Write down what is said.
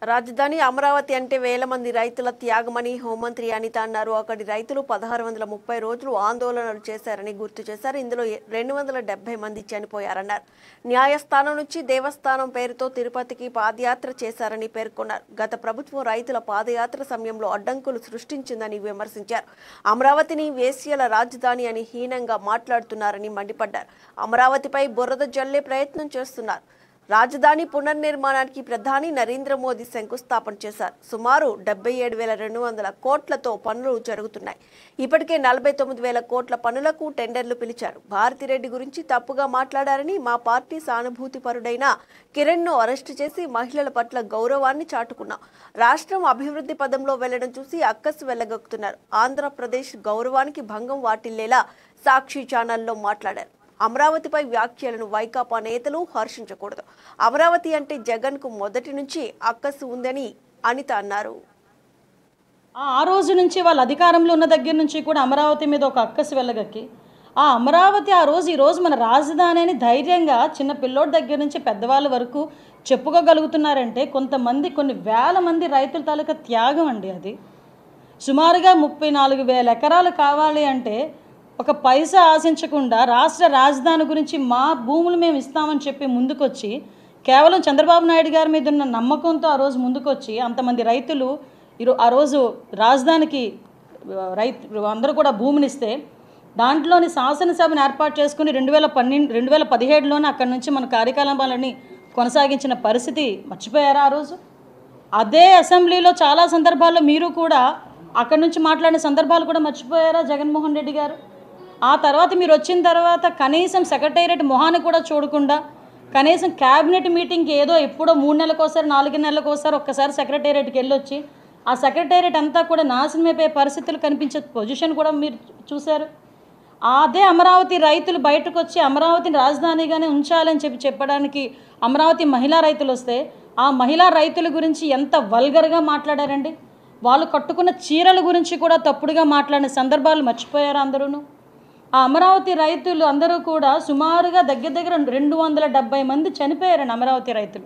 రాజధాని అమరావతి అంటే వేల మంది రైతుల త్యాగమని హోంమంత్రి అనిత అన్నారు. అక్కడి రైతులు 1630 రోజులు ఆందోళనలు చేశారని గుర్తు చేశారు. ఇందులో 270 మంది చనిపోయారన్నారు. న్యాయస్థానం నుంచి దేవస్థానం పేరుతో తిరుపతికి పాదయాత్ర చేశారని పేర్కొన్నారు. గత ప్రభుత్వం రైతుల పాదయాత్ర సమయంలో అడ్డంకులు సృష్టించిందని విమర్శించారు. అమరావతిని వేశ్యల రాజధాని అని హీనంగా మాట్లాడుతున్నారని మండిపడ్డారు. అమరావతిపై బురద జల్లే ప్రయత్నం చేస్తున్నారు. రాజధాని పునర్నిర్మాణానికి ప్రధాని నరేంద్ర మోదీ శంకుస్థాపన చేశారు. సుమారు 77,200 కోట్లతో పనులు జరుగుతున్నాయి. ఇప్పటికే 49,000 కోట్ల పనులకు టెండర్లు పిలిచారు. భారతిరెడ్డి గురించి తప్పుగా మాట్లాడారని మా పార్టీ సానుభూతిపరుడైన కిరణ్ను అరెస్టు చేసి మహిళల పట్ల గౌరవాన్ని చాటుకున్నాం. రాష్ట్రం అభివృద్ధి పదంలో వెళ్లడం చూసి అక్కసు వెళ్లగక్కుతున్నారు. ఆంధ్రప్రదేశ్ గౌరవానికి భంగం వాటిల్లేలా సాక్షి ఛానల్లో మాట్లాడారు. అమరావతిపై వ్యాఖ్యలను వైకాపా నేతలు హర్షించకూడదు. అమరావతి అంటే జగన్ కు మొదటి నుంచి అక్కసు ఉందని అనిత అన్నారు. ఆ రోజు నుంచి వాళ్ళ అధికారంలో ఉన్న దగ్గర నుంచి కూడా అమరావతి మీద ఒక అక్కసు వెళ్ళగక్కి ఆ అమరావతి ఈ రోజు మన రాజధాని అని ధైర్యంగా చిన్న పిల్లోడి దగ్గర నుంచి పెద్దవాళ్ళ వరకు చెప్పుకోగలుగుతున్నారంటే కొంతమంది కొన్ని వేల మంది రైతుల తాలూకా త్యాగం అండి. అది సుమారుగా 34,000 ఎకరాలు కావాలి అంటే ఒక పైసా ఆశించకుండా రాష్ట్ర రాజధాని గురించి మా భూములు మేము ఇస్తామని చెప్పి ముందుకొచ్చి కేవలం చంద్రబాబు నాయుడు గారి మీద ఉన్న నమ్మకంతో ఆ రోజు ముందుకొచ్చి అంతమంది రైతులు ఆ రోజు రాజధానికి అందరూ కూడా భూమినిస్తే దాంట్లోని శాసనసభను ఏర్పాటు చేసుకుని 2017లోనే అక్కడి నుంచి మన కార్యకలాపాలని కొనసాగించిన పరిస్థితి మర్చిపోయారా? ఆ రోజు అదే అసెంబ్లీలో చాలా సందర్భాల్లో మీరు కూడా అక్కడి నుంచి మాట్లాడిన సందర్భాలు కూడా మర్చిపోయారా జగన్మోహన్ రెడ్డి గారు? ఆ తర్వాత మీరు వచ్చిన తర్వాత కనీసం సెక్రటేరియట్ మొహాన్ని కూడా చూడకుండా కనీసం క్యాబినెట్ మీటింగ్కి ఏదో ఎప్పుడో 3 నెలలకోసారి 4 నెలలకోసారి ఒక్కసారి సెక్రటేరియట్కి వెళ్ళొచ్చి ఆ సెక్రటేరియట్ అంతా కూడా నాశనమైపోయే పరిస్థితులు కనిపించే పొజిషన్ కూడా మీరు చూశారు. అదే అమరావతి రైతులు బయటకు వచ్చి అమరావతిని రాజధానిగానే ఉంచాలని చెప్పడానికి అమరావతి మహిళా రైతులు వస్తే ఆ మహిళా రైతుల గురించి ఎంత వల్గర్గా మాట్లాడారండి. వాళ్ళు కట్టుకున్న చీరల గురించి కూడా తప్పుడుగా మాట్లాడిన సందర్భాలు మర్చిపోయారు అందరూ. ఆ అమరావతి రైతులు అందరూ కూడా సుమారుగా దగ్గర 270 మంది చనిపోయారండి అమరావతి రైతులు.